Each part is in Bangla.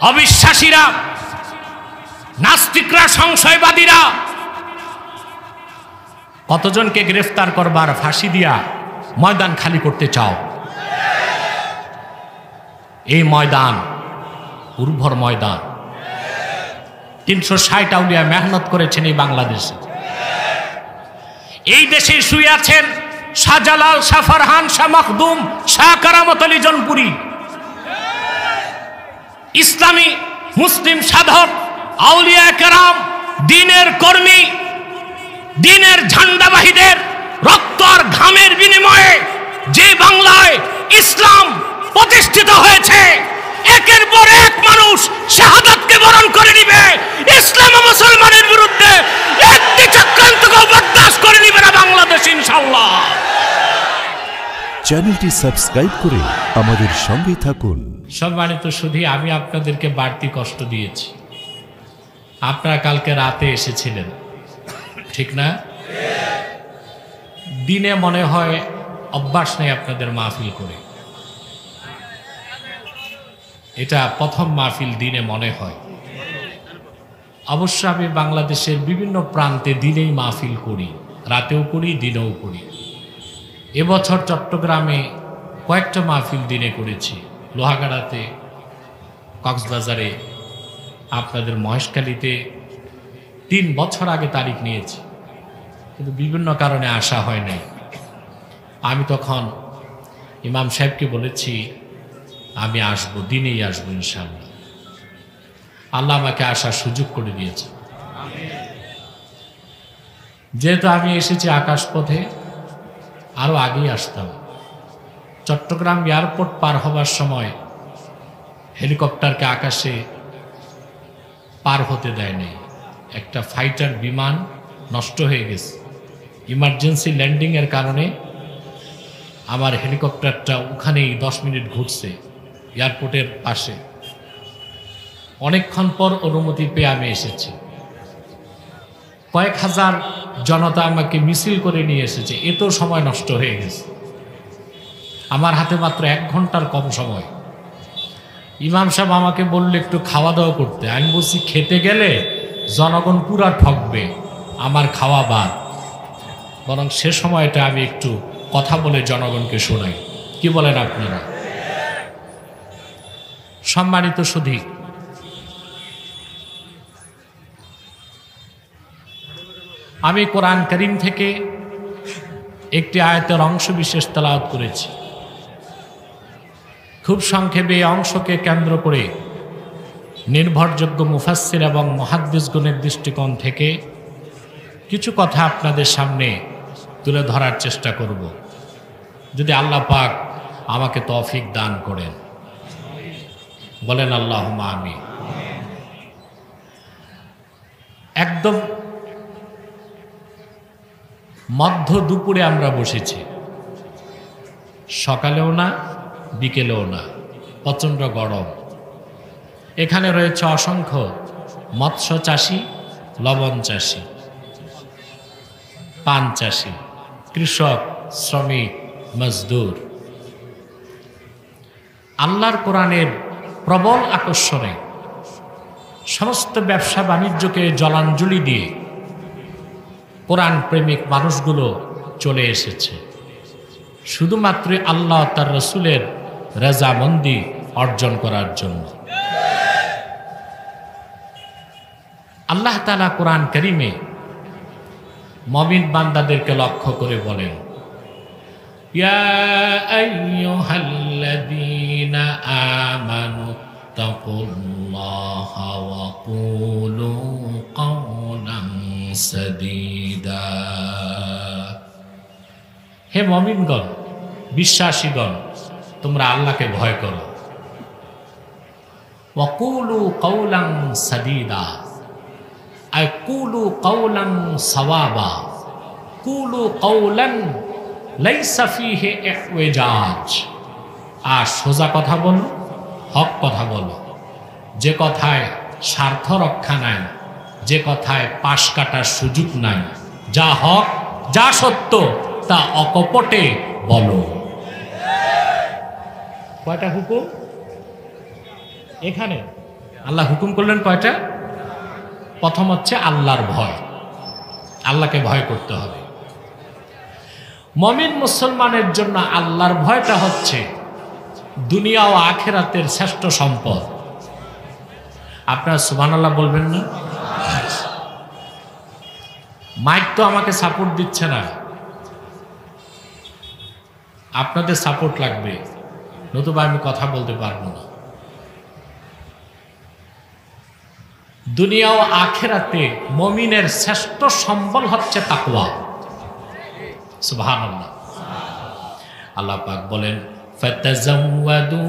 অবিশ্বাসীরা, নাস্তিকরা, সংশয়বাদীরা কতজনকে গ্রেফতার করবার, ফাঁসি দিয়া ময়দান খালি করতে চাও? এই ময়দান উর্বর ময়দান। 360 আউলিয়া মেহনত করেছেন এই বাংলাদেশে। এই দেশে শুয়ে আছেন শাহজালাল, শাহ ফারহান, শাহ মখদুম, শাহ কারামত আলী জনপুরি। ইসলামী মুসলিম সাধক, আউলিয়া কেরাম, দ্বীনের কর্মী, দ্বীনের ঝান্ডাবাহীদের রক্ত আর ঘামের বিনিময়ে যে বাংলায় ইসলাম প্রতিষ্ঠিত হয়েছে, একের পর এক মানুষ শাহাদাতকে বরণ করে নিবে। ইসলাম ও মুসলমানের বিরুদ্ধে একটি চক্রান্তকে বরদাস্ত করে নিবে না বাংলাদেশ, ইনশাআল্লাহ। চ্যানেলটি সাবস্ক্রাইব করে আমাদের সঙ্গে থাকুন। সম্মানিত সুধী, আমি আপনাদেরকে বাড়তি কষ্ট দিয়েছি। আপনারা কালকে রাতে এসেছিলেন, ঠিক না? দিনে মনে হয় অভ্যাস নেই আপনাদের মাহফিল করে। এটা প্রথম মাহফিল দিনে মনে হয়। অবশ্য আমি বাংলাদেশের বিভিন্ন প্রান্তে দিনেই মাহফিল করি, রাতেও করি, দিনেও করি। এবছর চট্টগ্রামে কয়েকটা মাহফিল দিনে করেছি, লোহাগাড়াতে, কক্সবাজারে, আপনাদের মহেশখালীতে 3 বছর আগে তারিখ নিয়েছি, কিন্তু বিভিন্ন কারণে আসা হয় নাই। আমি তখন ইমাম সাহেবকে বলেছি আমি আসবো, দিনেই আসবো ইনশাআল্লাহ। আল্লাহ আমাকে আসার সুযোগ করে দিয়েছে। যেহেতু আমি এসেছি আকাশপথে, আরো আগেই আসতাম। চট্টগ্রাম এয়ারপোর্ট পার হবার সময় হেলিকপ্টারকে আকাশে পার হতে দেয় নাই। একটা ফাইটার বিমান নষ্ট হয়ে গেছে, ইমার্জেন্সি ল্যান্ডিংয়ের কারণে আমার হেলিকপ্টারটা ওখানেই 10 মিনিট ঘুরছে এয়ারপোর্টের পাশে। অনেকক্ষণ পর অনুমতি পেয়ে আমি এসেছি। কয়েক হাজার জনতা আমাকে মিছিল করে নিয়ে এসেছে, এত সময় নষ্ট হয়ে গেছে। আমার হাতে মাত্র 1 ঘন্টার কম সময়। ইমাম সাহেব আমাকে বললে একটু খাওয়া দাওয়া করতে। আমি বলছি খেতে গেলে জনগণ পুরা ঠকবে, আমার খাওয়া বাদ, বরং সে সময়টা আমি একটু কথা বলে জনগণকে শোনাই। কি বলেন আপনারা? সম্মানিত সুধী, আমি কোরআন কারীম থেকে একটি আয়াতের অংশ বিশেষ তেলাওয়াত করেছি। খুব সংক্ষেপে এই অংশকে কেন্দ্র করে নির্ভরযোগ্য মুফাসসির এবং মুহাদ্দিসগণের দৃষ্টিকোণ থেকে কিছু কথা আপনাদের সামনে তুলে ধরার চেষ্টা করব, যদি আল্লাহ পাক আমাকে তৌফিক দান করেন। বলেন আল্লাহুম্মা আমিন। একদম মধ্য দুপুরে আমরা বসেছি, সকালেও না বিকেলেও না, প্রচণ্ড গরম। এখানে রয়েছে অসংখ্য মৎস্য চাষী, লবণ চাষী, পান চাষী, কৃষক, শ্রমিক, মজদুর। আল্লাহর কোরআনের প্রবল আকর্ষণে সমস্ত ব্যবসা বাণিজ্যকে জলাঞ্জলি দিয়ে কোরআন প্রেমিক মানুষগুলো চলে এসেছে শুধুমাত্র আল্লাহ তার রসুলের রাজামন্দি অর্জন করার জন্য। আল্লাহ তাআলা কোরআন কারীমে মুমিন বান্দাদেরকে লক্ষ্য করে বলেন, ইয়া আইয়ুহাল্লাযীনা আমানু তাকুল্লাহা ওয়া কুলু কাওলান সাদীদা। হে মুমিনগণ, বিশ্বাসীগণ, তোমরা আল্লাহকে ভয় করো। ওয়া কুলু কাওলান সাদীদা, আই কুলু কাওলান সাওয়াবা, কুলু কাওলান লাইসা ফিহি ইহওয়াজাজ। আর সোজা কথা বলো, হক কথা বলো, যে কথায় স্বার্থ রক্ষা নাই, যে কথায় পাশ কাটার সুযোগ নাই, যা হক যা সত্য তা অকপটে বলো। কয়টা হুকুম এখানে? আল্লাহ হুকুম করলেন কয়টা? প্রথম হচ্ছে আল্লাহর ভয়, আল্লাহকে ভয় করতে হবে। মুমিন মুসলমানের জন্য আল্লাহর ভয়টা হচ্ছে দুনিয়া ও আখিরাতের শ্রেষ্ঠ সম্পদ। আপনারা সুবহানাল্লাহ বলবেন না? মাইক তো আমাকে সাপোর্ট দিচ্ছে না, আপনাদের সাপোর্ট লাগবে, নতুবা আমি কথা বলতে পারবো না। দুনিয়া ও আখিরাতে মুমিনের শ্রেষ্ঠ সম্বল হচ্ছে তাকওয়া। সুবহানাল্লাহ। আল্লাহ পাক বলেন ফাতাযাওয়াদু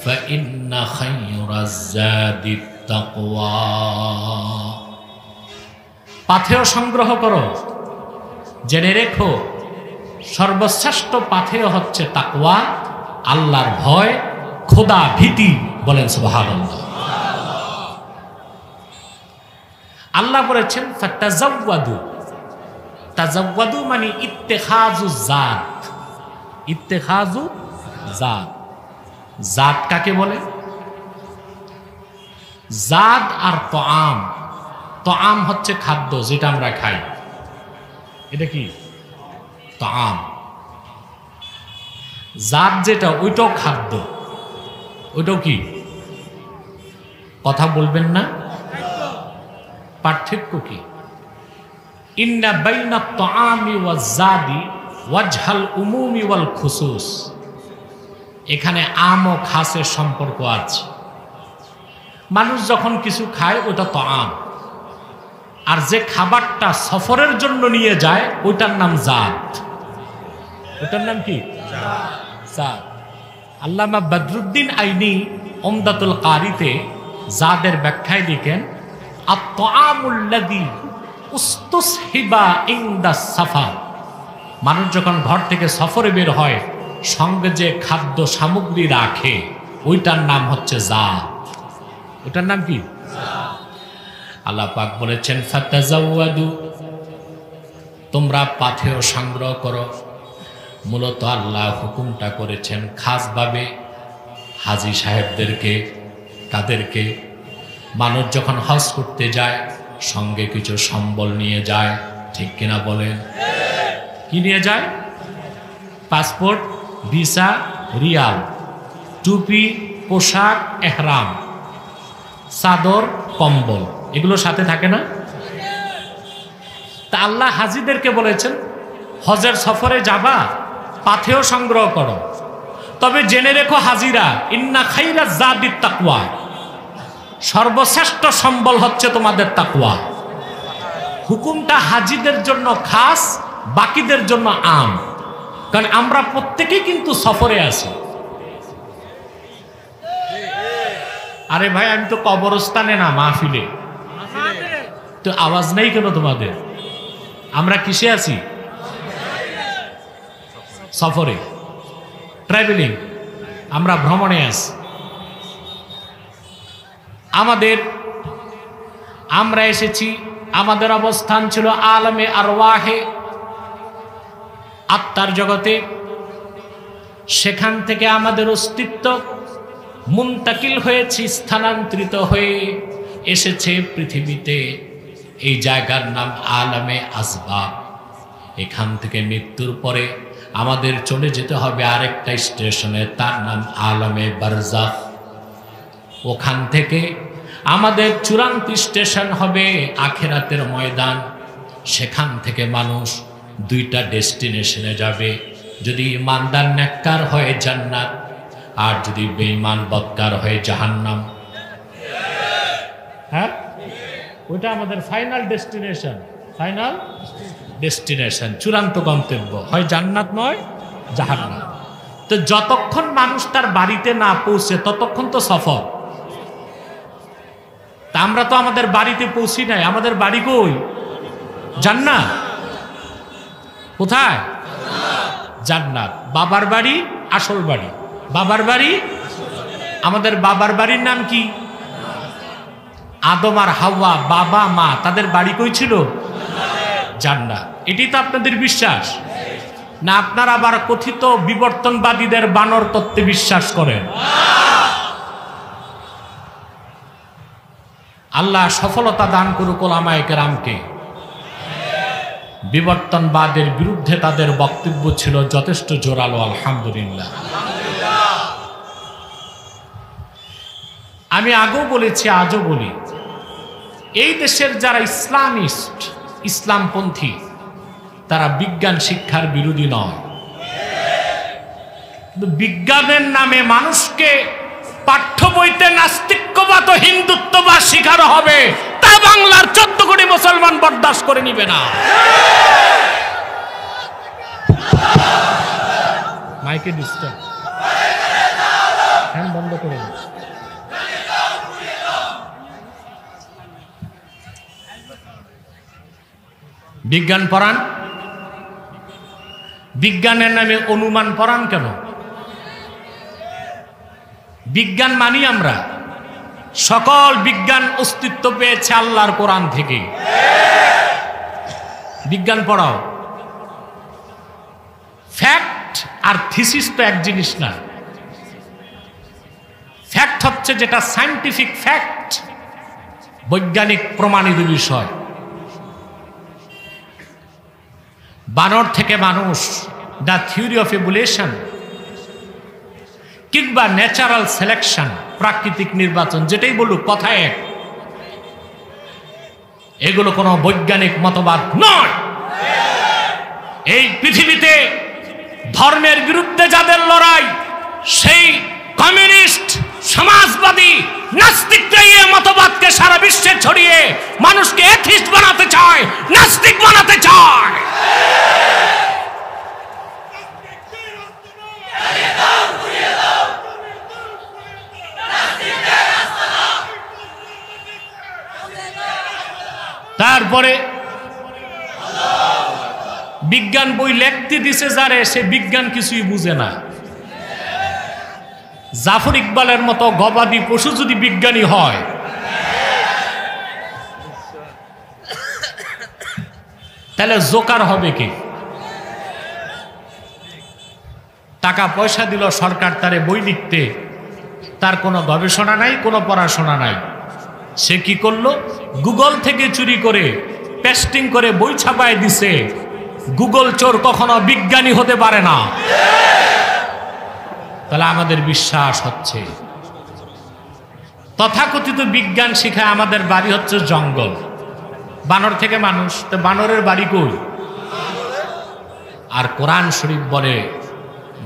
ফাইন্না খায়রাজ যাদিত তাকওয়া। পাথেয় সংগ্রহ করো, জেনে রেখো সর্বশ্রেষ্ঠ পাথেয় হচ্ছে তাকওয়া, আল্লাহর ভয়, খোদা ভীতি। বলেন সুবহানাল্লাহ। আল্লাহ বলেছেন ফাতাযাওয়াদু, তাযাওয়াদু মানে ইত্তেখাযু জাত। ইত্তেখাযু জাত, জাত কাকে বলে? জাত আর তাআম, তাআম হচ্ছে খাদ্য যেটা আমরা খাই, এটা কি তাআম। জাত যেটা ওইটাও খাদ্য, ওইটাও কি? কথা বলবেন না? পার্থক্য কি? ইন্না বাইনা তাআমি ওয়াজ জাদি ওয়াজহাল উমুমি ওয়াল খুসুস। এখানে আম ও খাসের সম্পর্ক আছে। মানুষ যখন কিছু খায় ওটা তাআম, আর যে খাবারটা সফরের জন্য নিয়ে যায় ওইটার নাম জাত। ওটার নাম কি? জাত। আল্লামা বদরুদ্দিন আইনি উমদাতুল কারিতে জাদের ব্যাখ্যায় লিখেন আত-তাআমুল্লাযী উস্তুসহিবা ইনদা সাফার। মানুষ যখন ঘর থেকে সফরে বের হয় সঙ্গে যে খাদ্য সামগ্রী রাখে ওইটার নাম হচ্ছে জাত। ওটার নাম কি? আল্লাহ পাক বলেছেন ফাতাযাওয়াদু, তোমরা পাথেয় সংগ্রহ করো। মূলত আল্লাহ হুকুমটা করেছেন খাসভাবে হাজী সাহেবদেরকে। তাদেরকে মানুষ যখন হজ করতে যায় সঙ্গে কিছু সম্বল নিয়ে যায়, ঠিক কিনা বলেন? কি নিয়ে যায়? পাসপোর্ট, ভিসা, রিয়াল, টুপি, পোশাক, এহরাম, চাদর, কম্বল, এগুলো সাথে থাকে না? তা আল্লাহ হাজীদেরকে বলেছেন হজের সফরে যাবা, পাথেয় সংগ্রহ করো। তবে জেনে রেখো হাজিরা, ইন্না খায়রাজ যাদিত তাকওয়া, সর্বশ্রেষ্ঠ সম্বল হচ্ছে তোমাদের তাকওয়া। হুকুমটা হাজীদের জন্য খাস, বাকিদের জন্য আম। কারণ আমরা প্রত্যেকেই কিন্তু সফরে আছি। আরে ভাই আমি তো কবরস্থানে না, মাহফিলে। তো আওয়াজ নেই কেন তোমাদের? আমরা কিসে আছি? সফরে, ট্রাভেলিং, আমরা ভ্রমণে আছি। আমরা এসেছি, আমাদের অবস্থান ছিল আলমে আরওয়াহে, আত্মার জগতে। সেখান থেকে আমাদের অস্তিত্ব মুনতাকিল হয়েছে, স্থানান্তরিত হয়ে এসেছে পৃথিবীতে। এই জায়গার নাম আলমে আসবাব। এখান থেকে মৃত্যুর পরে আমাদের চলে যেতে হবে আরেকটা স্টেশনে, তার নাম আলমে বারজাখ। ওখান থেকে আমাদের চূড়ান্ত স্টেশন হবে আখিরাতের ময়দান। সেখান থেকে মানুষ দুইটা ডেস্টিনেশনে যাবে। যদি ইমানদার নেককার হয় জান্নাত, আর যদি বেঈমান বদকার হয় জাহান্নাম। হ্যাঁ, ওইটা আমাদের ফাইনাল ডেস্টিনেশন। ফাইনাল ডেস্টিনেশন, চূড়ান্ত গন্তব্য, হয় জান্নাত নয় জাহান্নাম। তো যতক্ষণ মানুষ তার বাড়িতে না পৌঁছে ততক্ষণ তো সফর। তা আমরা তো আমাদের বাড়িতে পৌঁছি নাই। আমাদের বাড়ি কই? জান্নাত। কোথায়? জান্নাত। বাবার বাড়ি, আসল বাড়ি। বাবার বাড়ি, আমাদের বাবার বাড়ির নাম কি? আদম আর হাওয়া, বাবা মা, তাদের বাড়ি কই ছিল? জান্নাত। এটি তো আপনাদের বিশ্বাস না? আপনারা আবার কথিত বিবর্তনবাদীদের বানর তত্ত্বে বিশ্বাস করেন। আল্লাহ সফলতা দান করুক উলামায়ে কেরামকে। বিবর্তনবাদের বিরুদ্ধে তাদের বক্তব্য ছিল যথেষ্ট জোরালো, আলহামদুলিল্লাহ। আমি আগেও বলেছি, আজও বলি, এই দেশের যারা ইসলামিস্ট, ইসলামপন্থী, তারা বিজ্ঞান শিক্ষার বিরোধী নয়, কিন্তু বিজ্ঞানের নামে মানুষকে পাঠ্য বইতে নাস্তিক্যবাদ ও হিন্দুত্ববাদ শিখানো হবে, তা বাংলার 14 কোটি মুসলমান বরদাস্ত করে নিবে না। মাইকে ডিস্টার্ব, ফ্যান বন্ধ করে দিন। বিজ্ঞান পড়ান, বিজ্ঞানের নামে অনুমান পড়ান কেন? বিজ্ঞান মানি আমরা, সকল বিজ্ঞান অস্তিত্ব পেয়েছে আল্লাহর কোরআন থেকে। বিজ্ঞান পড়াও। ফ্যাক্ট আর থিসিস তো এক জিনিস না। ফ্যাক্ট হচ্ছে যেটা সায়েন্টিফিক ফ্যাক্ট, বৈজ্ঞানিক প্রমাণিত বিষয়। বানর থেকে মানুষ, দ্য থিওরি অফ এভলিউশন, কিংবা ন্যাচারাল সিলেকশন, প্রাকৃতিক নির্বাচন, যেটাই বলুক কথা এক, এগুলো কোনো বৈজ্ঞানিক মতবাদ নয়। এই পৃথিবীতে ধর্মের বিরুদ্ধে যাদের লড়াই, সেই কমিউনিস্ট, সমাজবাদী, নাস্তিকরা এই মতবাদকে সারা বিশ্বে ছড়িয়ে মানুষকে এথিস্ট বানাতে চায়, নাস্তিক বানাতে চায়। তারপরে বিজ্ঞান বই লিখতে দিছে যারে, সে বিজ্ঞান কিছুই বুঝে না। জাফর ইকবালের মতো গবাদি পশু যদি বিজ্ঞানী হয়, তাহলে জোকার হবে কে? টাকা পয়সা দিল সরকার তারে বই লিখতে, তার কোনো গবেষণা নাই, কোনো পড়াশোনা নাই। সে কি করলো? গুগল থেকে চুরি করে পেস্টিং করে বই ছাপায় দিছে। গুগল চোর কখনো বিজ্ঞানী হতে পারে না। তাহলে আমাদের বিশ্বাস হচ্ছে তথাকথিত বিজ্ঞান শিখায় আমাদের বাড়ি হচ্ছে জঙ্গল, বানর থেকে মানুষ, তো বানরের বাড়ি কই? আর কোরআন শরীফ বলে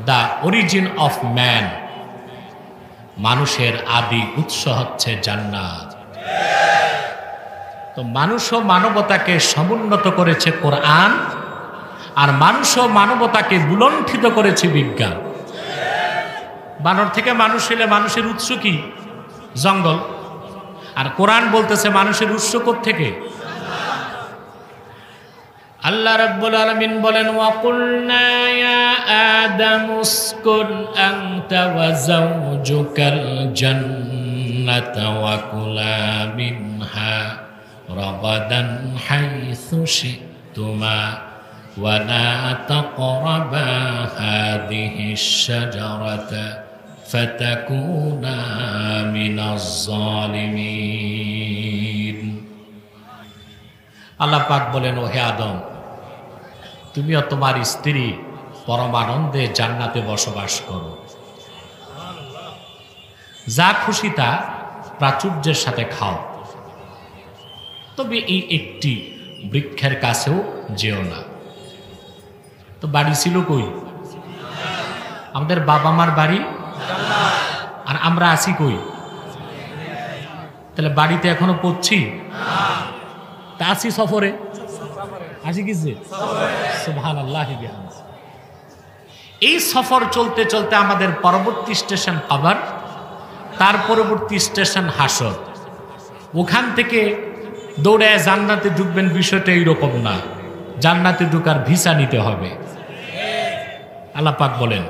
দ্য অরিজিন অফ ম্যান, মানুষের আদি উৎস হচ্ছে জান্নাত। তো মানুষ ও মানবতাকে সমুন্নত করেছে কোরআন, আর মানুষ ও মানবতাকে বুলণ্ঠিত করেছে বিজ্ঞান। বানর থেকে মানুষ হলে মানুষের উৎস কি? জঙ্গল। আর কোরআন বলতেছে মানুষের উৎস কোত্থেকে? আল্লাহ রাব্বুল আলামিন বলেন, ওয়াকুলনা ইয়া আদামু উসকুন আনতা ওয়া যাওজুকাল জান্নাতা ওয়া কুলা মিনহা রাগাদান হাইসু শি'তুমা ওয়া লা তাকরাবা হাযিহিশ শাজারাতা ফাতাকুনা মিনাজ জালিমিন। আল্লাহ পাক বলেন, ও হে আদম, তুমিও তোমার স্ত্রী পরমানন্দে জান্নাতে বসবাস করো, যা খুশি তা প্রাচুর্যের সাথে খাও, তবে এই একটি বৃক্ষের কাছেও যেও না। তো বাড়ি ছিল কই? আমাদের বাবা মার বাড়ি, আর আমরা আছি কই? তাহলে বাড়িতে এখনো পড়ছি, তা আছি সফরে, আছি কিসে? সুবহানাল্লাহ। এই সফর চলতে চলতে আমাদের পরবর্তী স্টেশন কবর, তার পরবর্তী স্টেশন হাসর। ওখান থেকে দৌড়ে জান্নাতে ঢুকবেন, বিষয়টা এইরকম না। জান্নাতে ঢুকার ভিসা নিতে হবে। আল্লাহ পাক বলেন,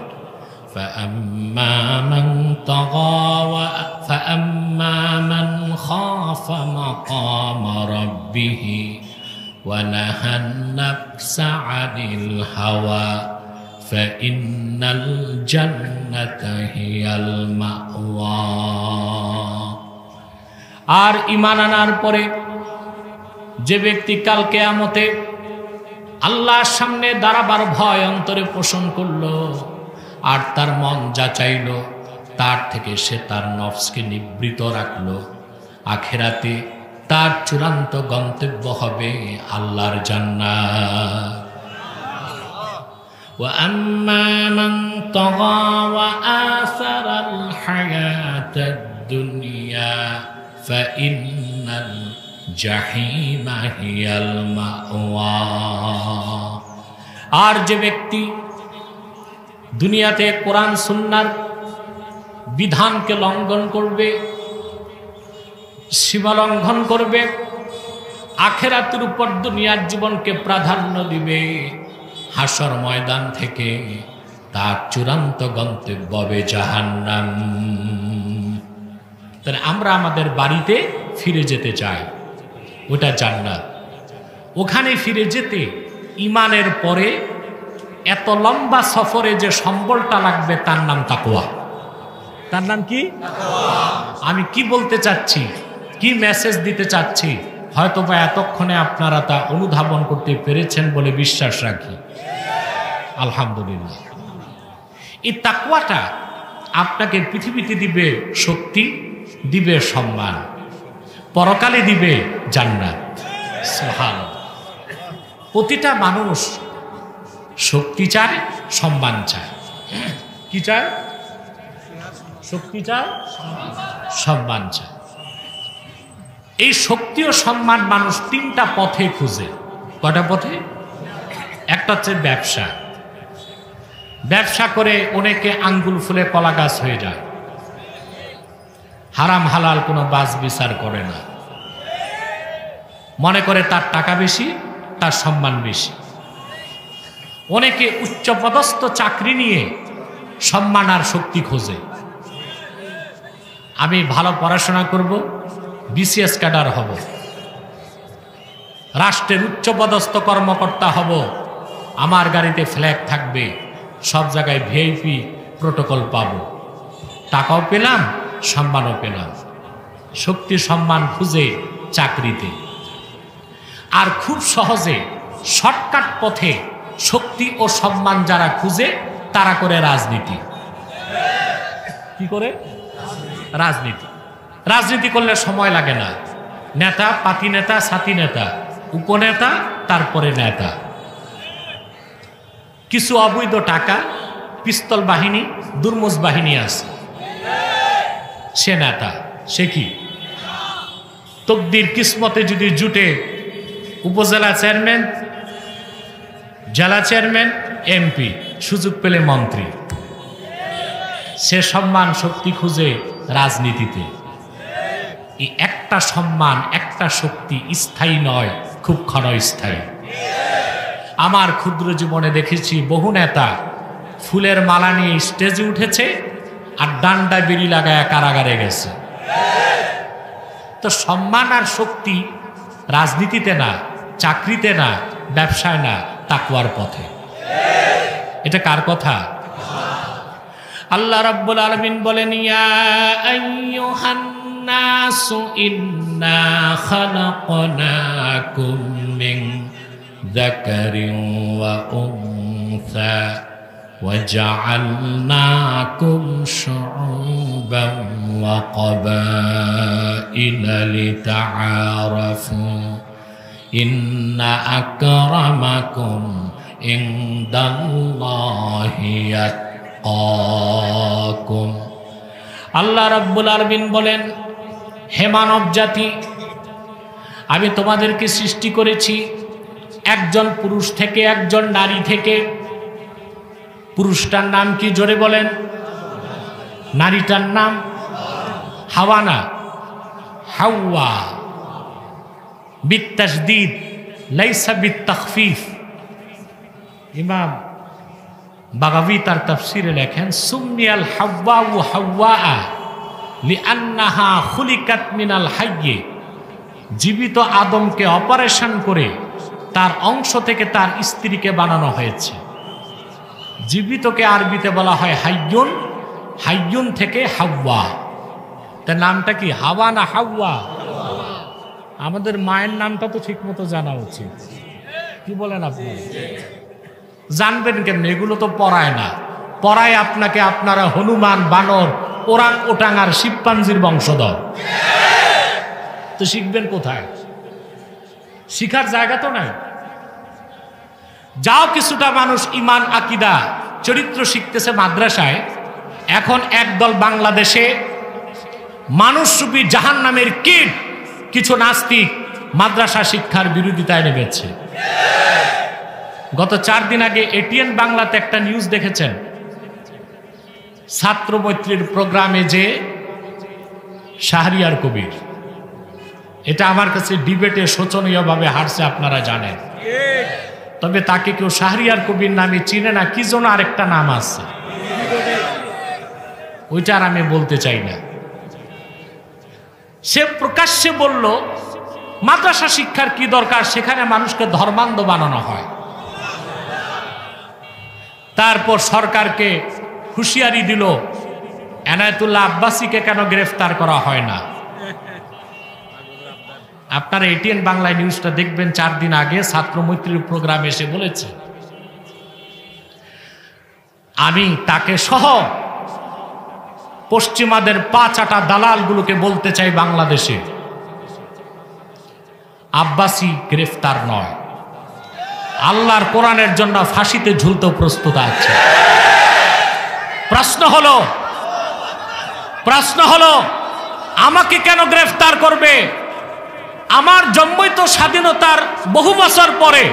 فأما من طغى فأما من خاف مقام ربه ونهى النفس عن الهوى فإن الجنة هي المأوى। আর ঈমান আনার পরে যে ব্যক্তি কাল কিয়ামতে আল্লাহর সামনে দাঁড়াবার ভয় অন্তরে পোষণ করলো আর তার মন যা চাইল তার থেকে সে তার নফসকে নিবৃত রাখলো, আখিরাতে তার চূড়ান্ত গন্তব্য হবে আল্লাহর জান্নাত। وأما من طغى وآثر الحياة الدنيا فإن الجحيم هي المأوى। আর যে ব্যক্তি দুনিয়াতে কোরআন সুন্নাহর বিধানকে লঙ্ঘন করবে, সীমা লঙ্ঘন করবে, আখিরাতের উপর দুনিয়ার জীবনকে প্রাধান্য দিবে, হাসর ময়দান থেকে তার চূড়ান্ত গন্তব্য হবে জাহান্নাম। তাহলে আমরা আমাদের বাড়িতে ফিরে যেতে চাই, ওটা জান্নাত। ওখানে ফিরে যেতে ঈমানের পরে এত লম্বা সফরে যে সম্বলটা লাগবে তার নাম তাকওয়া। তার নাম কি? আমি কি বলতে চাচ্ছি, কি মেসেজ দিতে চাচ্ছি, হয়তোবা এতক্ষণে আপনারা তা অনুধাবন করতে পেরেছেন বলে বিশ্বাস রাখি। আলহামদুলিল্লাহ। এই তাকওয়াটা আপনাকে পৃথিবীতে দিবে শক্তি, দিবে সম্মান, পরকালে দিবে জান্নাত। সুবহানাল্লাহ। প্রতিটা মানুষ শক্তি চায়, সম্মান চায়। কি চায়? শক্তি চায়, সম্মান চায়। এই শক্তি ও সম্মান মানুষ তিনটা পথে খুঁজে। কয়টা পথে? একটা হচ্ছে ব্যবসা। ব্যবসা করে অনেকে আঙ্গুল ফুলে কলা গাছ হয়ে যায়, হারাম হালাল কোনো বাছ বিচার করে না, মনে করে তার টাকা বেশি, তার সম্মান বেশি। অনেকে উচ্চপদস্থ চাকরি নিয়ে সম্মান আর শক্তি খোঁজে। আমি ভালো পড়াশোনা করব, বিসিএস ক্যাডার হব, রাষ্ট্রের উচ্চপদস্থ কর্মকর্তা হব, আমার গাড়িতে ফ্ল্যাগ থাকবে, সব জায়গায় ভিআইপি প্রোটোকল পাবো, টাকাও পেলাম, সম্মানও পেলাম। শক্তি সম্মান খুঁজে চাকরিতে। আর খুব সহজে শর্টকাট পথে শক্তি ও সম্মান যারা খুঁজে তারা করে রাজনীতি। কি করে? রাজনীতি। রাজনীতি করলে সময় লাগে না, নেতা, পাতি নেতা, সাথী নেতা, উপনেতা, তারপরে নেতা। কিছু অবৈধ টাকা, পিস্তল বাহিনী, দুর্মুজ বাহিনী আছে, সে নেতা। সে কি? তকদির কিসমতে যদি জুটে উপজেলা চেয়ারম্যান, জেলা চেয়ারম্যান, এমপি, সুযোগ পেলে মন্ত্রী, সে সম্মান শক্তি খুঁজে রাজনীতিতে। এই একটা সম্মান, একটা শক্তি স্থায়ী নয়, খুব ক্ষণস্থায়ী। আমার ক্ষুদ্র জীবনে দেখেছি বহু নেতা ফুলের মালা নিয়ে স্টেজে উঠেছে আর ডান্ডায় বেরি লাগায় কারাগারে গেছে। তো সম্মান আর শক্তি রাজনীতিতে না, চাকরিতে না, ব্যবসায় না, তাকওয়ার পথে। এটা কার কথা? আল্লাহ রাব্বুল আলামিন বলেন, ইয়া আইয়ুহান নাসু ইন্না খালাকনাকুম মিন যাকারিন ওয়া উনসা ওয়া জাআলনাকুম শুউবান ওয়া ক্বাবাইলা লিতাআরাফু ইন্না আকরামাকুম ইনদাল্লাহি আতকাকুম। আল্লাহ রাব্বুল আলামিন বলেন, হে মানব জাতি, আমি তোমাদেরকে সৃষ্টি করেছি একজন পুরুষ থেকে, একজন নারী থেকে। পুরুষটার নাম কি? জোরে বলেন। নারীটার নাম হাওয়া না, হাওয়া। বিত্তাশদীদ লাইসা বিত্তাখফিফ। ইমাম বাগাবী তার তাফসিরে লেখেন, সুম্মিয়াল হাওয়া হাওয়া লিআন্নাহা খুলিকাত মিনাল হাইয়্যি। জীবিত আদমকে অপারেশন করে তার অংশ থেকে তার স্ত্রীকে বানানো হয়েছে। জীবিতকে আরবিতে বলা হয় হাইয়ুন, হাইয়ুন থেকে হাওয়া। তার নামটা কি? হাওয়া না হাওয়া? আমাদের মায়ের নামটা তো ঠিক মতো জানা উচিত। কি বলেন আপনারা? জানবেন কেন? এগুলো তো পড়ায় না। পড়ায় আপনাকে আপনারা হনুমান, বানর, ওরাং ওটাং আর শিবপাঞ্জির বংশধর। তো শিখবেন কোথায়? শিখার জায়গা তো নাই। যাও কিছুটা মানুষ ইমান, আকিদা, চরিত্র শিখতেছে মাদ্রাসায়। এখন একদল বাংলাদেশে মানুষরূপী জাহান্নামের কীট কিছু নাস্তিক মাদ্রাসা শিক্ষার বিরোধিতায় নেমেছে। গত 4 দিন আগে এটিএন বাংলাতে একটা নিউজ দেখেছেন, ছাত্র মৈত্রীর প্রোগ্রামে যে শাহরিয়ার কবির, এটা আমার কাছে ডিবেটে শোচনীয়ভাবে হারছে, আপনারা জানেন। তবে তাকে কেউ শাহরিয়ার কবির নামে চিনে না, কি যেন আরেকটা নাম আছে, ওইটা আর আমি বলতে চাই না। সে প্রকাশ্যে বলল মাদ্রাসা শিক্ষার কি দরকার, সেখানে মানুষকে ধর্মান্ধ বানানো হয়। তারপর সরকারকে হুঁশিয়ারি দিল, এনায়েতুল্লাহ আব্বাসীকে কেন গ্রেফতার করা হয় না। আপনারা এটিএন বাংলায় নিউজটা দেখবেন, 4 দিন আগে ছাত্র মৈত্রীর প্রোগ্রামে এসে বলেছে, আমি তাকে সহ পশ্চিমাদের পা চাটা দালালগুলোকে বলতে চাই, বাংলাদেশে আব্বাসী গ্রেফতার নয়, আল্লাহর কোরআনের জন্য ফাঁসিতে ঝুলতেও প্রস্তুত আছে। প্রশ্ন হলো আমাকে কেন গ্রেফতার করবে? আমার জন্মই তো স্বাধীনতার বহু বছর পরে,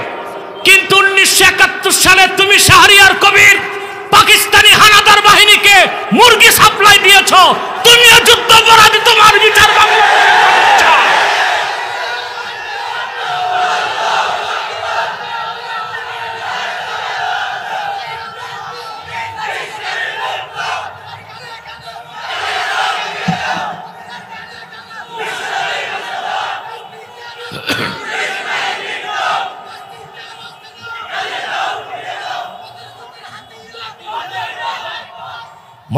কিন্তু 1971 সালে তুমি শাহরিয়ার কবির পাকিস্তানি হানাদার বাহিনীকে মুরগি সাপ্লাই দিয়েছ, তুমিও যুদ্ধাপরাধী, তোমার বিচার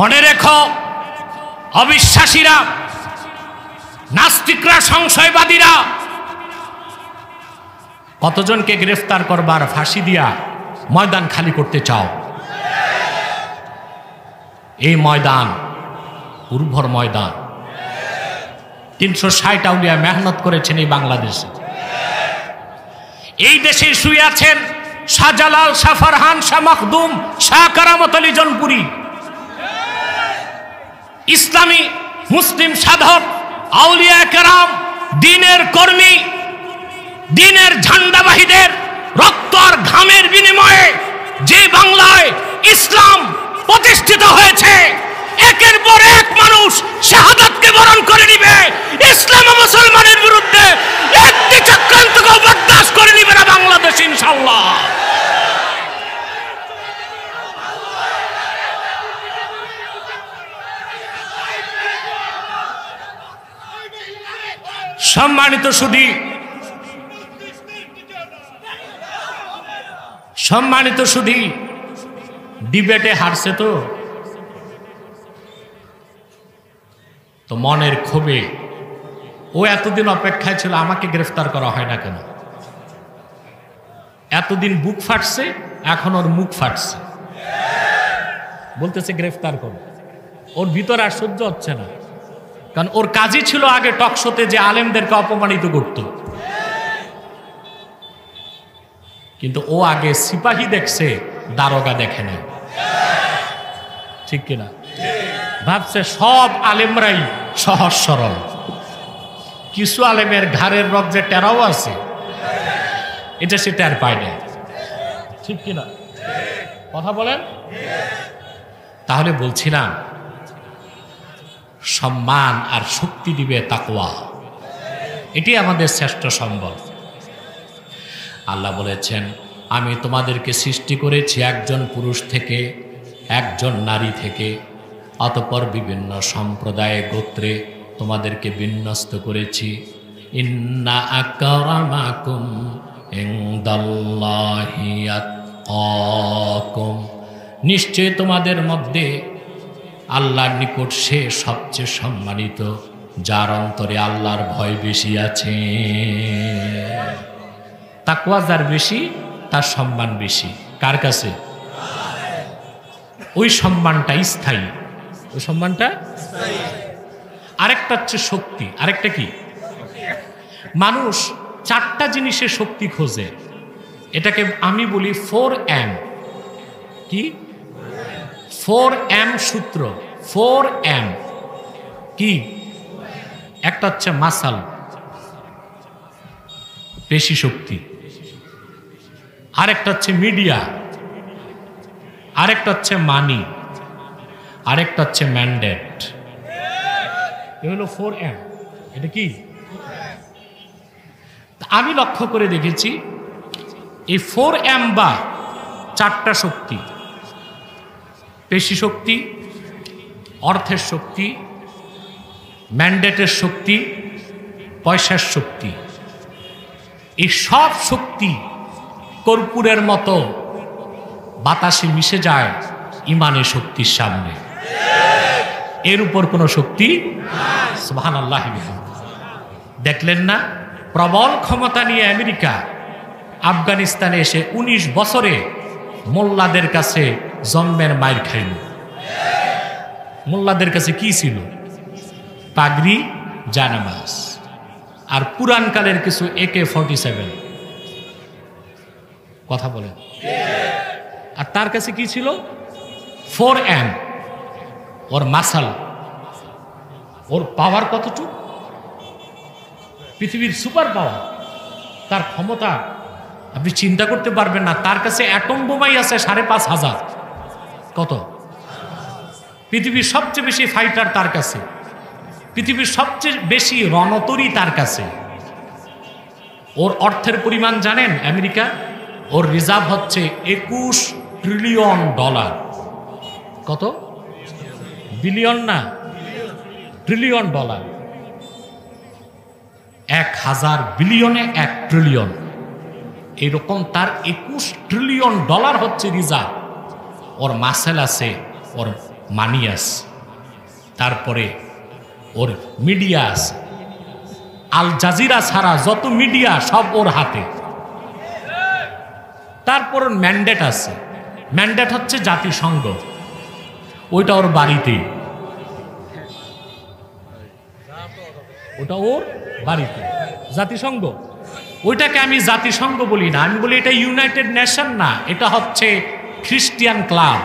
মনে রেখো, অবিশ্বাসীরা, নাস্তিকরা, সংশয়বাদীরা কতজনকে গ্রেফতার করবার, ফাঁসি দিয়া ময়দান খালি করতে চাও? এই ময়দান উর্বর ময়দান। 360 আউলিয়া মেহনত করেছেন এই বাংলাদেশে। এই দেশে শুয়ে আছেন শাহজালাল, শাহ ফারহান, শাহ মখদুম, শাহ কারামত আলী জনপুরি, ইসলামী মুসলিম সাধক, আউলিয়া কেরাম, দ্বীনের কর্মী, দ্বীনের ঝান্ডাবাহীদের রক্ত আর ঘামের বিনিময়ে যে বাংলায় ইসলাম প্রতিষ্ঠিত হয়েছে, একের পর এক মানুষ শাহাদাতকে বরণ করে নিবে। ইসলাম ও মুসলমানের বিরুদ্ধে একটি চক্রান্তকেও বরদাস্ত করে নিবে না বাংলাদেশ, ইনশাআল্লাহ। সম্মানিত সুধী, ডিবেটে হারছে তো মনের ক্ষোভে ও এতদিন অপেক্ষায় ছিল, আমাকে গ্রেফতার করা হয় না কেন। এতদিন বুক ফাটছে, এখন ওর মুখ ফাটছে, বলতেছে গ্রেফতার করো। ওর ভিতর আর সহ্য হচ্ছে না, কারণ ওর কাজই ছিল আগে টকশোতে যে আলেমদেরকে অপমানিত করত। কিন্তু ও আগে সিপাহী দেখছে, দারোগা দেখে নাই। ঠিক কিনা? ভাবছে সব আলেমরাই সহজ সরল, কিছু আলেমের ঘাড়ের রগ যে টেরাও আছে, এটা সে টের পায় না। ঠিক কিনা? কথা বলেন। তাহলে বলছিলাম, সম্মান আর শক্তি দিবে তাকওয়া, এটি আমাদের শ্রেষ্ঠ সম্বল। আল্লাহ বলেছেন, আমি তোমাদেরকে সৃষ্টি করেছি একজন পুরুষ থেকে, একজন নারী থেকে, অতঃপর বিভিন্ন সম্প্রদায়ে গোত্রে তোমাদেরকে বিন্যস্ত করেছি। ইন্না আকরামাকুম ইনদাল্লাহি আতকাকুম, নিশ্চয় তোমাদের মধ্যে আল্লাহর নিকট সে সবচেয়ে সম্মানিত যার অন্তরে আল্লাহর ভয় বেশি আছে। তাকওয়া যার বেশি তার সম্মান বেশি কার কাছে? ওই সম্মানটা স্থায়ী, ওই সম্মানটা। আরেকটা হচ্ছে শক্তি। আরেকটা কি? মানুষ চারটা জিনিসে শক্তি খোঁজে, এটাকে আমি বলি 4M। কি? 4M সূত্র। 4M কি? একটা হচ্ছে মাসাল, পেশি শক্তি। আরেকটা হচ্ছে মিডিয়া, আরেকটা হচ্ছে মানি, আরেকটা হচ্ছে ম্যান্ডেট। এ হলো 4M। এটা কি? আমি লক্ষ্য করে দেখেছি এই 4M বা চারটা শক্তি, পেশি শক্তি, অর্থের শক্তি, ম্যান্ডেটের শক্তি, পয়সার শক্তি, এই সব শক্তি কর্পূরের মতো বাতাসে মিশে যায় ইমানের শক্তির সামনে। এর উপর কোনো শক্তি। সুবহানাল্লাহ। দেখলেন না প্রবল ক্ষমতা নিয়ে আমেরিকা আফগানিস্তানে এসে 19 বছরে মোল্লাদের কাছে জন্মের মায়ের খাইল। মোল্লাদের কাছে কি ছিল? পাগড়ি, জানামাজ আর পুরানকালের কিছু AK-47। কথা বলেন। আর তার কাছে কি ছিল? 4M। ওর মাসাল, ওর পাওয়ার কতটুকু? পৃথিবীর সুপার পাওয়ার, তার ক্ষমতা আপনি চিন্তা করতে পারবেন না। তার কাছে অ্যাটম বোমাই আছে 5,500। কত? পৃথিবীর সবচেয়ে বেশি ফাইটার তার কাছে, পৃথিবীর সবচেয়ে বেশি রণতরী তার কাছে। ওর অর্থের পরিমাণ জানেন? আমেরিকা ওর রিজার্ভ হচ্ছে $21 ট্রিলিয়ন। কত? বিলিয়ন না, ট্রিলিয়ন। 1000 বিলিয়নে 1 ট্রিলিয়ন, এরকম তার $21 ট্রিলিয়ন হচ্ছে রিজার্ভ। ওর মাসেল আছে, ওর মানি আছে, তারপরে ওর মিডিয়া আছে। আল জাজিরা ছাড়া যত মিডিয়া সব ওর হাতে। তারপর ম্যান্ডেট আছে। ম্যান্ডেট হচ্ছে জাতিসংঘ, ওইটা ওর বাড়িতে, ওটা ওর বাড়িতে। জাতিসংঘ, ওইটাকে আমি জাতিসংঘ বলি না, আমি বলি এটা ইউনাইটেড নেশন না, এটা হচ্ছে খ্রিস্টিয়ান ক্লাব।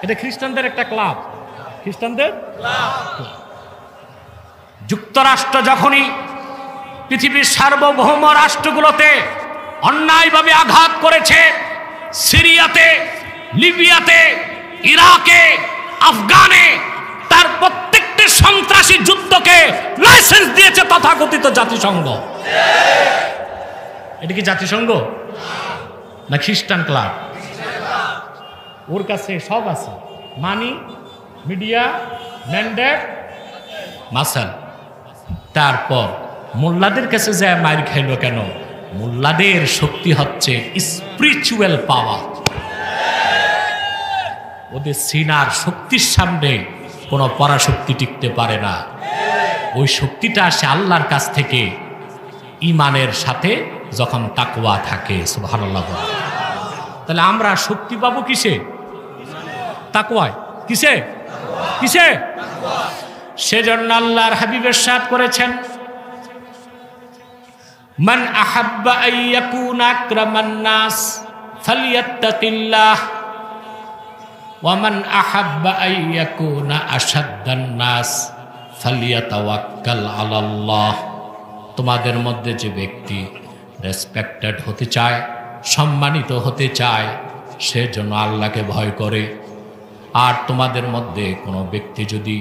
এটা খ্রিস্টানদের একটা ক্লাব, খ্রিস্টানদের ক্লাব। যুক্তরাষ্ট্র যখনই পৃথিবীর সার্বভৌম রাষ্ট্রগুলোতে অন্যায়ভাবে আঘাত করেছে, সিরিয়াতে, লিবিয়াতে, ইরাকে, আফগানে, তার প্রত্যেকটি সন্ত্রাসী যুদ্ধকে লাইসেন্স দিয়েছে তথাকথিত জাতিসংঘ। এটা কি জাতিসংঘ না খ্রিস্টান ক্লাব? ওর কাছে সব আছে, মানি, মিডিয়া, ম্যান্ডেট, মাসাল। তারপর মোল্লাদের কাছে যায় মায়ের খাইল কেন? মোল্লাদের শক্তি হচ্ছে স্পিরিচুয়াল পাওয়ার। ওদের সিনার শক্তির সামনে কোনো পরাশক্তি টিকতে পারে না। ওই শক্তিটা আসে আল্লাহর কাছ থেকে ইমানের সাথে যখন তাকওয়া থাকে। সুবহানাল্লাহ। তাহলে আমরা শক্তি পাবো কিসে? তাকওয়ায়। কিসে? কিসে? সেজন্য আল্লাহর হাবিব ইরশাদ করেছেন, মান আহাব্বা আইয়াকুনা আকরামান নাস ফালিয়াত্তাকিল্লাহ ওয়া মান আহাব্বা আইয়াকুনা আশাদ্দান নাস ফালিয়াতাওয়াক্কাল আলাল্লাহ। তোমাদের মধ্যে যে ব্যক্তি রেসপেক্টেড হতে চায়, সম্মানিত হতে চায়, সে যেন আল্লাহকে ভয় করে। আর তোমাদের মধ্যে কোনো ব্যক্তি যদি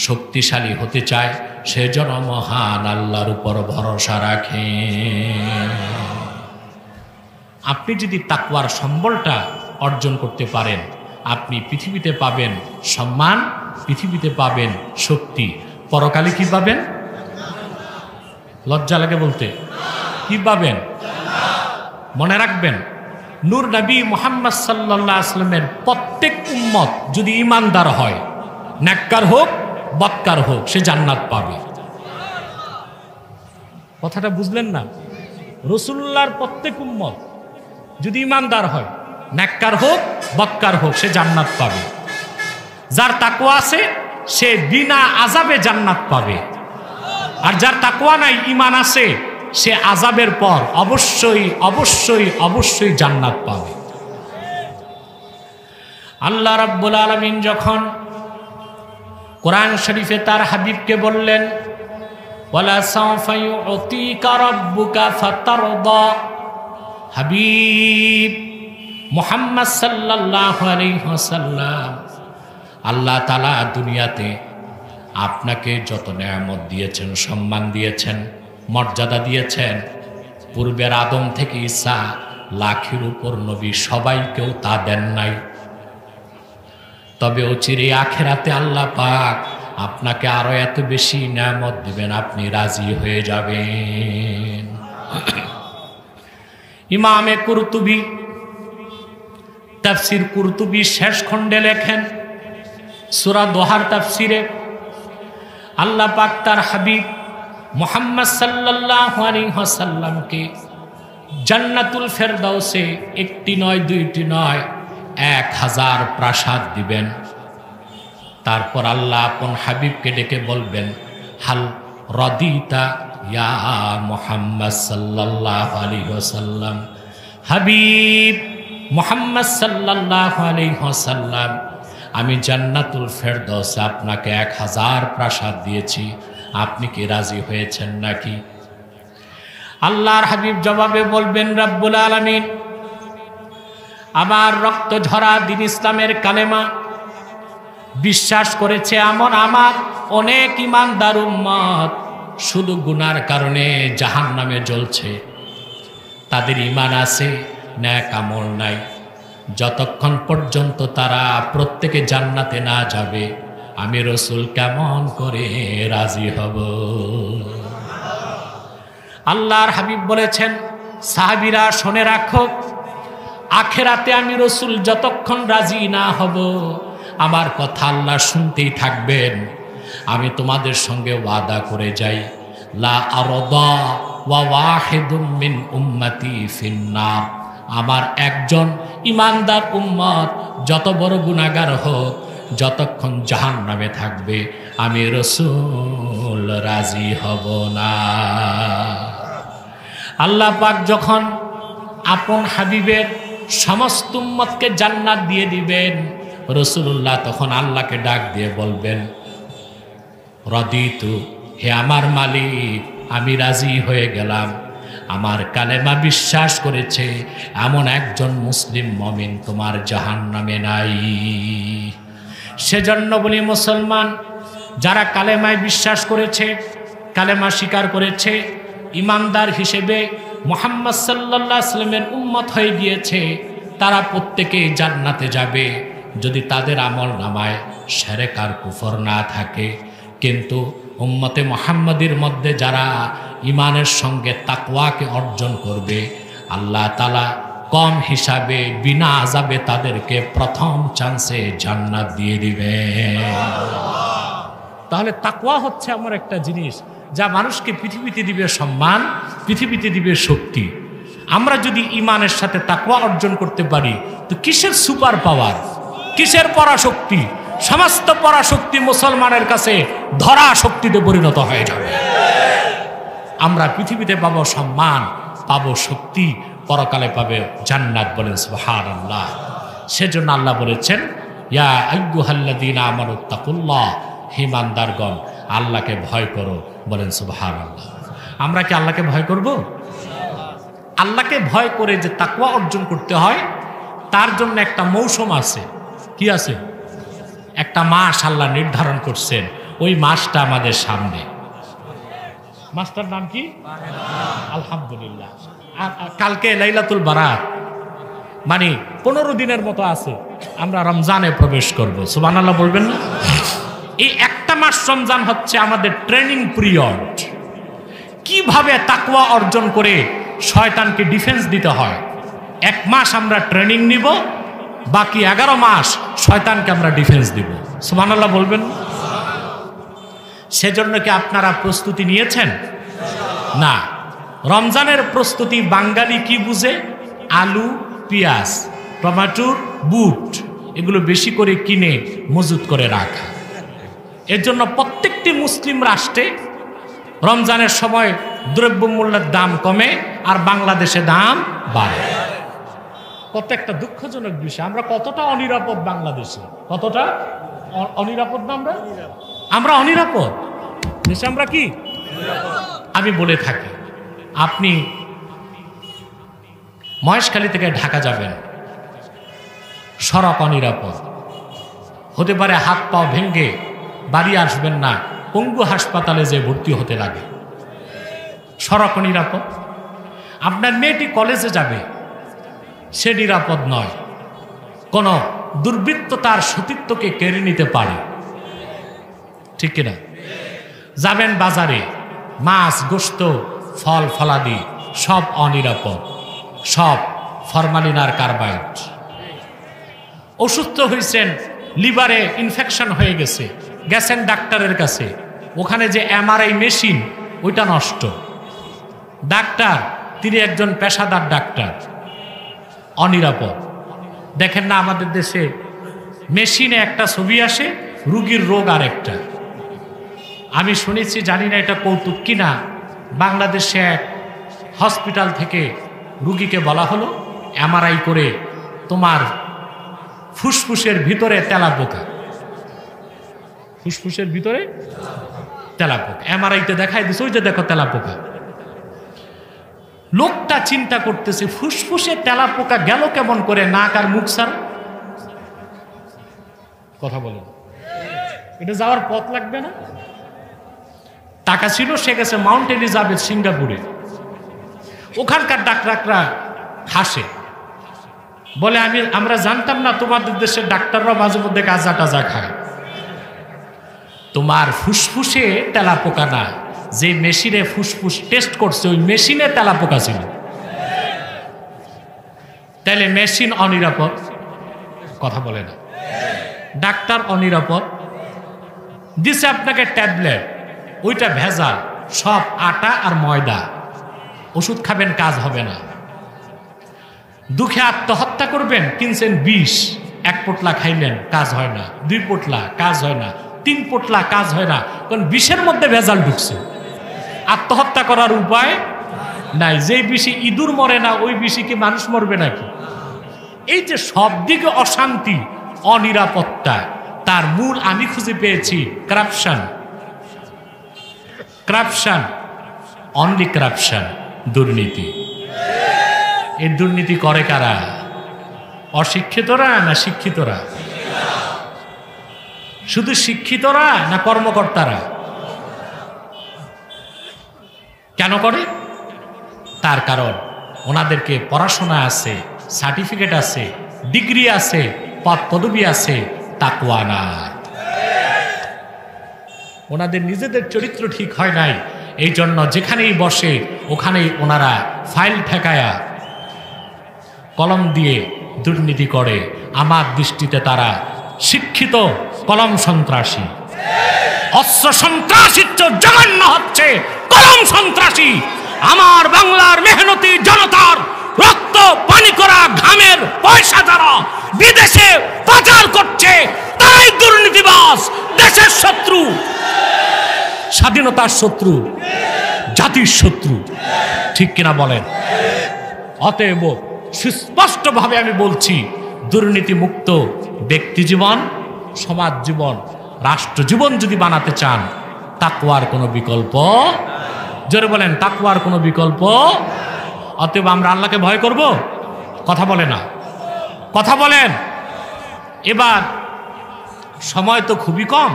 শক্তিশালী হতে চায়, সে যেন মহান আল্লাহর উপর ভরসা রাখে। আপনি যদি তাকওয়ার সম্বলটা অর্জন করতে পারেন, আপনি পৃথিবীতে পাবেন সম্মান, পৃথিবীতে পাবেন শক্তি, পরকালে কি পাবেন? লজ্জা লাগে বলতে, কি পাবেন? মনে রাখবেন, নূর নবী মুহাম্মদ সাল্লাল্লাহু আলাইহি ওয়াসাল্লামের প্রত্যেক উম্মত যদি ঈমানদার হয়, নেককার হোক বদকার হোক, সে জান্নাত পাবে। কথাটা বুঝলেন না? রাসূলুল্লাহর প্রত্যেক উম্মত যদি ইমানদার হয়, নেককার হোক বদকার হোক, সে জান্নাত পাবে। যার তাকওয়া আছে সে বিনা আযাবে জান্নাত পাবে, আর যার তাকওয়া নাই, ঈমান আছে, সে আযাবের পর অবশ্যই অবশ্যই অবশ্যই জান্নাত পাবে। আল্লাহ রাব্বুল আলামিন যখন কোরআন শরীফে তার হাবিবকে বললেন, ওয়ালা সাওফা ইউতিকা রাব্বুকা ফাতারদা, হাবিব মুহাম্মদ সাল্লাল্লাহু আলাইহি ওয়াসাল্লাম, আল্লাহ তাআলা দুনিয়াতে আপনাকে যত নেয়ামত দিয়েছেন, সম্মান দিয়েছেন, মর্যাদা দিয়েছেন, পূর্বের আদম থেকে ঈসা লাখের উপর নবী সবাইকেও তা দেন নাই। তবে অচিরে আখিরাতে আল্লাহ পাক আপনাকে আরো এত বেশি নেয়ামত দিবেন, আপনি রাজি হয়ে যাবেন। ইমামে কুরতুবী তাফসীর কুরতুবী শেষ খণ্ডে লেখেন, সূরা দোহার তাফসীরে আল্লাহ পাক তার হাবিব মুহাম্মদ সাল্লাল্লাহু আলাইহি ওয়াসাল্লামকে জান্নাতুল ফেরদাউসে একটি নয়, দুইটি নয়, 1000 প্রাসাদ দিবেন। তারপর আল্লাহ আপন হাবিবকে ডেকে বলবেন, হাল রাদিতা ইয়া মুহাম্মদ সাল্লাল্লাহু আলাইহি ওয়াসাল্লাম, হাবিব মুহাম্মদ সাল্লাল্লাহু আলাইহি ওয়াসাল্লাম, আমি জান্নাতুল ফেরদাউসে আপনাকে 1000 প্রাসাদ দিয়েছি, আপনি কি রাজি হয়েছেন নাকি? আল্লাহর হাবিব জবাবে বলবেন, রব্বুল আলামিন আমার রক্ত ঝরা দ্বীন ইসলামের কালেমা বিশ্বাস করেছে এমন আমার অনেক ইমানদার উম্মত শুধু গুনার কারণে জাহান্নামে জ্বলছে। তাদের ঈমান আছে, নেক আমল নাই। যতক্ষণ পর্যন্ত তারা প্রত্যেকে জান্নাতে না যাবে, আমি রাসূল কেমন করে রাজি হব? আল্লাহর হাবিব বলেছেন, সাহাবীরা শুনে রাখো, আখিরাতে আমি রাসূল যতক্ষণ রাজি না হব, আমার কথা আল্লাহ শুনতেই থাকবেন। আমি তোমাদের সঙ্গে ওয়াদা করে যাই, লা আরদা ওয়া ওয়াহিদুম মিন উম্মতি ফিন্নার, আমার একজন ইমানদার উম্মত যত বড় গুনাহগার হোক, যতক্ষণ জাহান্নামে থাকবে, আমি রাসূল রাজি হব না। আল্লাহ পাক যখন আপন হাবিবের সমস্ত উম্মতকে জান্নাত দিয়ে দিবেন, রাসূলুল্লাহ তখন আল্লাহকে ডাক দিয়ে বলবেন, রাদিতু, হে আমার মালিক, আমি রাজি হয়ে গেলাম। আমার কালেমা বিশ্বাস করেছে এমন একজন মুসলিম মুমিন তোমার জাহান্নামে নাই। সেজন্য বলি, মুসলমান যারা কালেমায় বিশ্বাস করেছে, কালেমা স্বীকার করেছে, ইমানদার হিসেবে মুহাম্মদ সাল্লাল্লাহু আলাইহি ওয়াসাল্লামের উম্মত হয়ে গিয়েছে, তারা প্রত্যেকে জান্নাতে যাবে যদি তাদের আমল নামায় শিরক আর কুফর না থাকে। কিন্তু উম্মতে মুহাম্মাদির মধ্যে যারা ইমানের সঙ্গে তাকওয়াকে অর্জন করবে, আল্লাহ তাআলা কম হিসাবে বিনা আযাবে তাদেরকে প্রথম চান্সে জান্নাত দিয়ে দিবে। তাহলে তাকওয়া হচ্ছে এমন একটা জিনিস যা মানুষকে পৃথিবীতে দিবে সম্মান, পৃথিবীতে দিবে শক্তি। আমরা যদি ইমানের সাথে তাকওয়া অর্জন করতে পারি, তো কিসের সুপার পাওয়ার, কিসের পরাশক্তি? সমস্ত পরাশক্তি মুসলমানের কাছে ধরা শক্তিতে পরিণত হয়ে যাবে। আমরা পৃথিবীতে পাবো সম্মান, পাবো শক্তি, পরকালে পাবে জান্নাত। বলেন সুবহানাল্লাহ। সেজন্য আল্লাহ বলেছেন, ইয়া আইয়ুহাল্লাযীনা আমানুত্তাকুল্লাহ, হে ইমানদারগণ আল্লাহকে ভয় করো। বলেন সুবহানাল্লাহ। আমরা কি আল্লাহকে ভয় করব? আল্লাহকে ভয় করে যে তাকওয়া অর্জন করতে হয়, তার জন্য একটা মৌসুম আছে। কি আছে? একটা মাস আল্লাহ নির্ধারণ করছেন। ওই মাসটা আমাদের সামনে। মাসটার নাম কি? আলহামদুলিল্লাহ। আর কালকে লাইলাতুল বারাত, মানে 15 দিনের মতো আছে, আমরা রমজানে প্রবেশ করব। সুবহানাল্লাহ বলবেন না? এই একটা মাস রমজান হচ্ছে আমাদের ট্রেনিং পিরিয়ড। কিভাবে তাকওয়া অর্জন করে শয়তানকে ডিফেন্স দিতে হয়। 1 মাস আমরা ট্রেনিং নিব, বাকি 11 মাস শয়তানকে আমরা ডিফেন্স দিব। সুবহানাল্লাহ বলবেন? সেজন্য কি আপনারা প্রস্তুতি নিয়েছেন? না। রমজানের প্রস্তুতি বাঙালি কি বুঝে? আলু, পেঁয়াজ, টমেটোর, বুট এগুলো বেশি করে কিনে মজুত করে রাখা। এর জন্য প্রত্যেকটি মুসলিম রাষ্ট্রে রমজানের সময় দ্রব্যমূল্যের দাম কমে আর বাংলাদেশে দাম বাড়ে। কত একটা দুঃখজনক বিষয়। আমরা কতটা অনিরাপদ বাংলাদেশে, কতটা অনিরাপদ না আমরা অনিরাপদ দেশে। আমরা কি আমি বলে থাকি, আপনি মহেশখালী থেকে ঢাকা যাবেন, সড়ক অনিরাপদ হতে পারে, হাত পাও ভেঙ্গে বাড়ি আসবেন না, পঙ্গু হাসপাতালে যে ভর্তি হতে লাগে। সড়ক নিরাপদ। আপনার মেয়েটি কলেজে যাবে, সে নিরাপদ নয়। কোন দুর্বৃত্ত তার সতীত্বকে কেড়ে নিতে পারে, ঠিক কিনা? যাবেন বাজারে, মাছ, গোশত, ফল ফলাদি সব অনিরাপদ, সব ফরমালিন আর কার্বাইড। অসুস্থ হয়েছেন, লিভারে ইনফেকশন হয়ে গেছে, গেছেন ডাক্তারের কাছে, ওখানে যে এমআরআই মেশিন ওইটা নষ্ট। ডাক্তার তিনি একজন পেশাদার ডাক্তার, অনিরাপদ। দেখেন না আমাদের দেশে মেশিনে একটা ছবি আসে, রুগীর রোগ আর একটা। আমি শুনেছি, জানি না এটা কৌতুক কিনা, বাংলাদেশে এক হসপিটাল থেকে রুগীকে বলা হলো এমআরআই করে তোমার ফুসফুসের ভিতরে তেলাপোকা, ফুসফুসের ভিতরে তেলাপোকা। এমআরআইতে দেখাই দিচ্ছে, ওই যে দেখো তেলাপোকা। লোকটা চিন্তা করতেছে ফুসফুসে তেলাপোকা গেল কেমন করে, নাক আর মুখ ছাড়া? কথা বলেন, এটা যাওয়ার পথ লাগবে না? টাকা ছিল, সে গেছে মাউন্ট এলিজাবেথ সিঙ্গাপুরে। ওখানকার ডাক্তাররা হাসে, বলে আমরা জানতাম না তোমাদের দেশের ডাক্তাররা মাঝে মধ্যে গাঁজা টাজা খায়। তোমার ফুসফুসে তেলাপোকা না, যে মেশিনে ফুসফুস টেস্ট করছে ওই মেশিনে তেলাপোকা ছিল। তাহলে মেশিন অনিরাপদ, কথা বলে না। ডাক্তার অনিরাপদ, দিছে আপনাকে ট্যাবলেট, ওইটা ভেজাল, সব আটা আর ময়দা। ওষুধ খাবেন, কাজ হবে না। দুঃখে আত্মহত্যা করবেন, কিনছেন বিষ, এক পোটলা খাইলেন, কাজ হয় না। দুই পোটলা, কাজ হয় না। তিন পোটলা, কাজ হয় না, কারণ বিষের মধ্যে ভেজাল ঢুকছে। আত্মহত্যা করার উপায় নাই। যেই বিষে ইঁদুর মরে না, ওই বিষে কি মানুষ মরবে নাকি? এই যে সব দিকে অশান্তি, অনিরাপত্তা, তার মূল আমি খুঁজে পেয়েছি কারাপশন। কারাপশন, অনলি কারাপশন, দুর্নীতি। এই দুর্নীতি করে কারা? অশিক্ষিতরা না শিক্ষিতরা? শুধু শিক্ষিতরা না কর্মকর্তারা? কেন করে? তার কারণ ওনাদেরকে পড়াশোনা আছে, সার্টিফিকেট আছে, ডিগ্রি আছে, পদ পদবি আছে, তাকওয়া নাই। ওনাদের নিজেদের চরিত্র ঠিক হয় নাই, এই জন্য যেখানেই বসে ওখানেই ওনারা ফাইল ঠেকায়া কলম দিয়ে দুর্নীতি করে। আমার দৃষ্টিতে তারা শিক্ষিত কলম সন্ত্রাসী। অস্ত্র সন্ত্রাসীর চেয়ে জঘন্য হচ্ছে কলম সন্ত্রাসী। আমার বাংলার মেহনতি জনতার রক্ত পানি করা ঘামের পয়সা যারা বিদেশে পাচার করছে, তাই দুর্নীতিবাজ, দেশের শত্রু, স্বাধীনতার শত্রু, জাতির শত্রু। ঠিক কিনা বলেন? অতএব সুস্পষ্টভাবে আমি বলছি, দুর্নীতি মুক্ত ব্যক্তি জীবন, সমাজ জীবন, রাষ্ট্র জীবন যদি বানাতে চান, তাকওয়ার কোনো বিকল্প, জোরে বলেন, তাকওয়ার কোনো বিকল্প। অতএব আমরা আল্লাহকে ভয় করব? কথা বলে না, কথা বলেন। এবার সময় তো খুবই কম,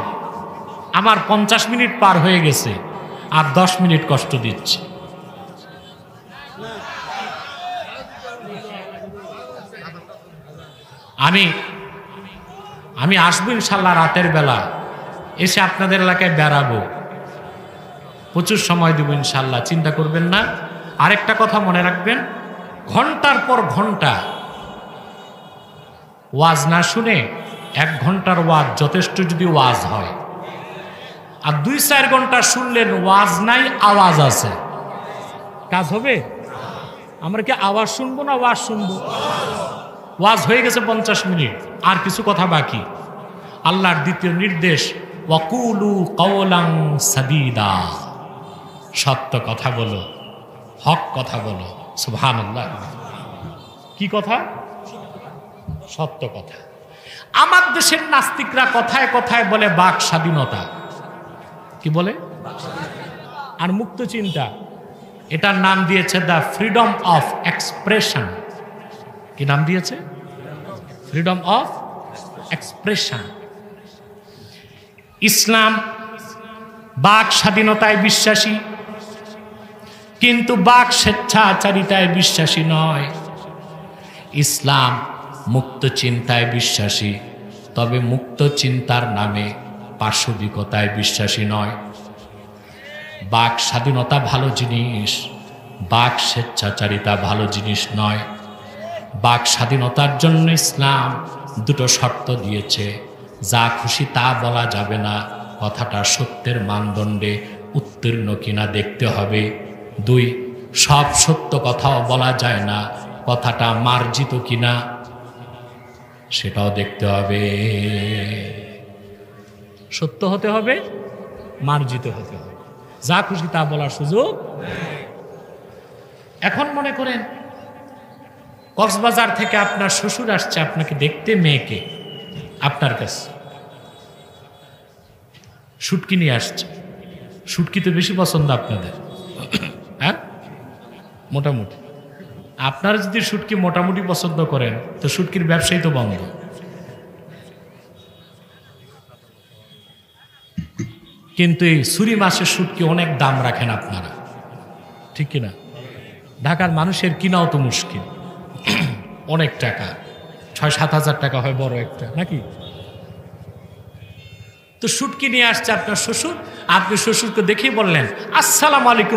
আমার 50 মিনিট পার হয়ে গেছে, আর 10 মিনিট কষ্ট দিচ্ছি। আমি আসবো ইনশাল্লাহ রাতের বেলা, এসে আপনাদের এলাকায় বেড়াবো, প্রচুর সময় দেব ইনশাল্লাহ, চিন্তা করবেন না। আরেকটা কথা মনে রাখবেন, ঘন্টার পর ঘন্টা ওয়াজ না শুনে 1 ঘন্টার ওয়াজ যথেষ্ট যদি ওয়াজ হয়। আর 2-4 ঘন্টা শুনলেন ওয়াজ নাই, আওয়াজ আছে, কাজ হবে? আমরা কি আওয়াজ শুনবো না ওয়াজ শুনবো? ওয়াজ হয়ে গেছে 50 মিনিট, আর কিছু কথা বাকি। আল্লাহর দ্বিতীয় নির্দেশ, ওয়াকুলু কাওলান সাদীদা, সত্য কথা বলো, হক কথা বলো। সুবহানাল্লাহ। কি কথা? সত্য কথা। আমার দেশের নাস্তিকরা কথায় কথায় বলে বাক স্বাধীনতা, কি বলে? আর মুক্ত চিন্তা, এটার নাম দিয়েছে দ্য ফ্রিডম অফ এক্সপ্রেশন। কি নাম দিয়েছে? Freedom of expression. ইসলাম বাক স্বাধীনতায় বিশ্বাসী, কিন্তু বাক স্বেচ্ছাচারিতায় বিশ্বাসী নয়। ইসলাম মুক্ত চিন্তায় বিশ্বাসী, তবে মুক্ত চিন্তার নামে পাশবিকতায় বিশ্বাসী নয়। বাক স্বাধীনতা ভালো জিনিস, বাক স্বেচ্ছাচারিতা ভালো জিনিস নয়। বাক স্বাধীনতার জন্য ইসলাম দুটো শর্ত দিয়েছে। যা খুশি তা বলা যাবে না, কথাটা সত্যের মানদণ্ডে উত্তীর্ণ কিনা দেখতে হবে। 2, সব সত্য কথাও বলা যায় না, কথাটা মার্জিত কিনা সেটাও দেখতে হবে। সত্য হতে হবে, মার্জিত হতে হবে, যা খুশি তা বলার সুযোগ। এখন মনে করেন কক্সবাজার থেকে আপনার শ্বশুর আসছে আপনাকে দেখতে, মেয়েকে আপনার কাছে, শুটকি নিয়ে আসছে। শুটকি তো বেশি পছন্দ আপনাদের, হ্যাঁ? মোটামুটি আপনারা যদি শুটকি মোটামুটি পছন্দ করেন তো শুটকির ব্যবসায়ী তো বন্ধ। কিন্তু এই ছুরি মাছের শুটকি অনেক দাম রাখেন আপনারা, ঠিক কিনা? ঢাকার মানুষের কিনাও তো মুশকিল, অনেক টাকা, 6-7 হাজার টাকা হয় বড় একটা, নাকি? তো শুটকি নিয়ে আসছে আপনার শ্বশুর, আপনি শ্বশুরকে দেখেই বললেন আসসালামু আলাইকুম।